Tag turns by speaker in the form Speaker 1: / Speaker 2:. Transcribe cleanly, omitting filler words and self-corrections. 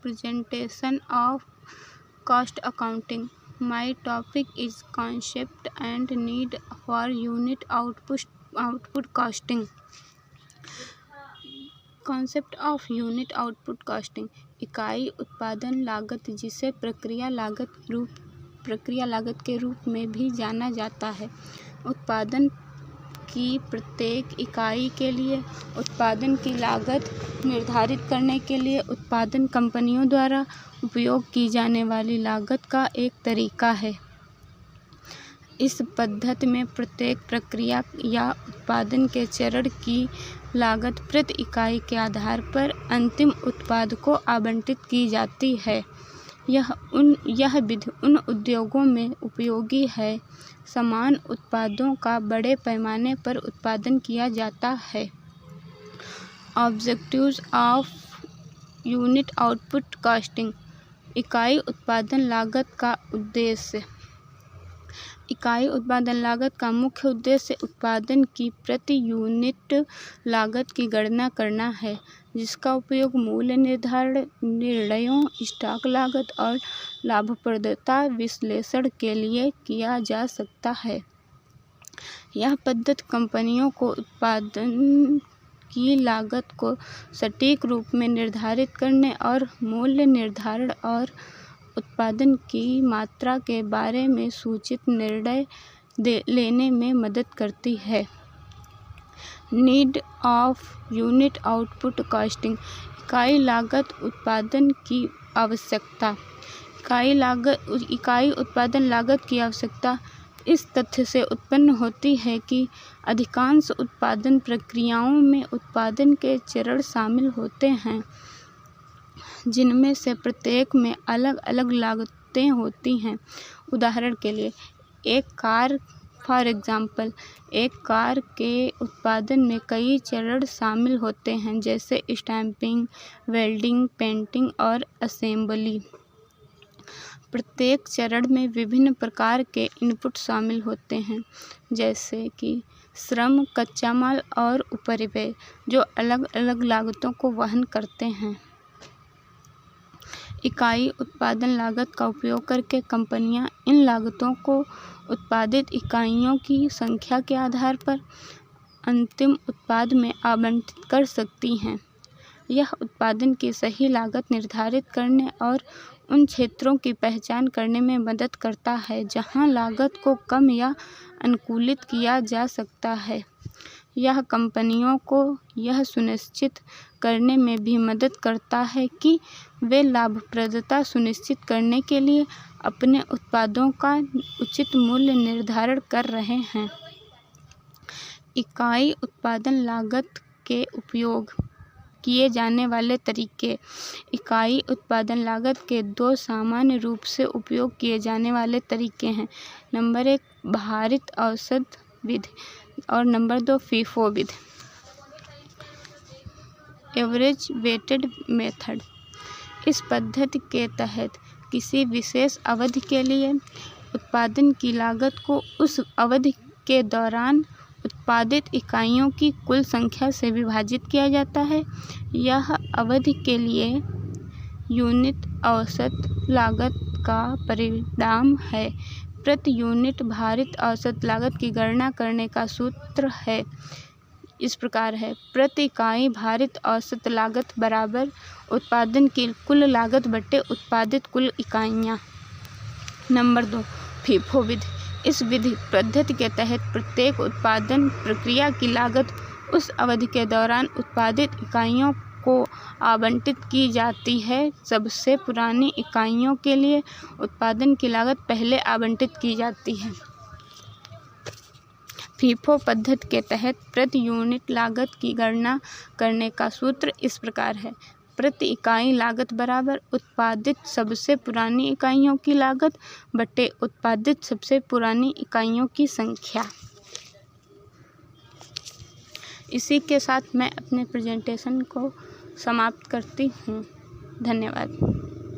Speaker 1: presentation of cost accounting. My topic is concept and need for unit output costing. Concept of unit output costing, इकाई उत्पादन लागत, जिसे प्रक्रिया लागत के रूप में भी जाना जाता है, उत्पादन की प्रत्येक इकाई के लिए उत्पादन की लागत निर्धारित करने के लिए उत्पादन कंपनियों द्वारा उपयोग की जाने वाली लागत का एक तरीका है। इस पद्धति में प्रत्येक प्रक्रिया या उत्पादन के चरण की लागत प्रति इकाई के आधार पर अंतिम उत्पाद को आवंटित की जाती है। यह विधि उन उद्योगों में उपयोगी है समान उत्पादों का बड़े पैमाने पर उत्पादन किया जाता है। Objectives of unit output costing, इकाई उत्पादन लागत का उद्देश्य। इकाई उत्पादन लागत का मुख्य उद्देश्य उत्पादन की प्रति यूनिट लागत की गणना करना है, जिसका उपयोग मूल्य निर्धारण निर्णयों, स्टॉक लागत और लाभप्रदता विश्लेषण के लिए किया जा सकता है। यह पद्धति कंपनियों को उत्पादन की लागत को सटीक रूप में निर्धारित करने और मूल्य निर्धारण और उत्पादन की मात्रा के बारे में सूचित निर्णय लेने में मदद करती है। Need of unit output costing, इकाई लागत उत्पादन की आवश्यकता। इकाई उत्पादन लागत की आवश्यकता इस तथ्य से उत्पन्न होती है कि अधिकांश उत्पादन प्रक्रियाओं में उत्पादन के चरण शामिल होते हैं, जिनमें से प्रत्येक में अलग अलग लागतें होती हैं। उदाहरण के लिए, एक कार के उत्पादन में कई चरण शामिल होते हैं, जैसे स्टैंपिंग, वेल्डिंग, पेंटिंग और असेंबली। प्रत्येक चरण में विभिन्न प्रकार के इनपुट शामिल होते हैं, जैसे कि श्रम, कच्चा माल और उपरिव्यय, जो अलग अलग लागतों को वहन करते हैं। इकाई उत्पादन लागत का उपयोग करके कंपनियां इन लागतों को उत्पादित इकाइयों की संख्या के आधार पर अंतिम उत्पाद में आवंटित कर सकती हैं। यह उत्पादन की सही लागत निर्धारित करने और उन क्षेत्रों की पहचान करने में मदद करता है जहां लागत को कम या अनुकूलित किया जा सकता है। यह कंपनियों को यह सुनिश्चित करने में भी मदद करता है कि वे लाभप्रदता सुनिश्चित करने के लिए अपने उत्पादों का उचित मूल्य निर्धारण कर रहे हैं। इकाई उत्पादन लागत के उपयोग किए जाने वाले तरीके। इकाई उत्पादन लागत के दो सामान्य रूप से उपयोग किए जाने वाले तरीके हैं। नंबर 1 भारित औसत विधि और नंबर 2 फीफो विधि। Average weighted method. इस पद्धति के तहत किसी विशेष अवधि के लिए उत्पादन की लागत को उस अवधि के दौरान उत्पादित इकाइयों की कुल संख्या से विभाजित किया जाता है। यह अवधि के लिए यूनिट औसत लागत का परिणाम है। प्रति यूनिट भारित औसत लागत की गणना करने का सूत्र इस प्रकार है: प्रति इकाई भारित औसत लागत बराबर उत्पादन की कुल लागत बटे उत्पादित कुल इकाइयाँ। नंबर 2 फीफो विधि। इस विधि पद्धति के तहत प्रत्येक उत्पादन प्रक्रिया की लागत उस अवधि के दौरान उत्पादित इकाइयों को आवंटित की जाती है। सबसे पुरानी इकाइयों के लिए उत्पादन की लागत पहले आवंटित की जाती है। फीफो पद्धति के तहत प्रति यूनिट लागत की गणना करने का सूत्र इस प्रकार है: प्रति इकाई लागत बराबर उत्पादित सबसे पुरानी इकाइयों की लागत बटे उत्पादित सबसे पुरानी इकाइयों की संख्या। इसी के साथ मैं अपने प्रेजेंटेशन को समाप्त करती हूँ। धन्यवाद।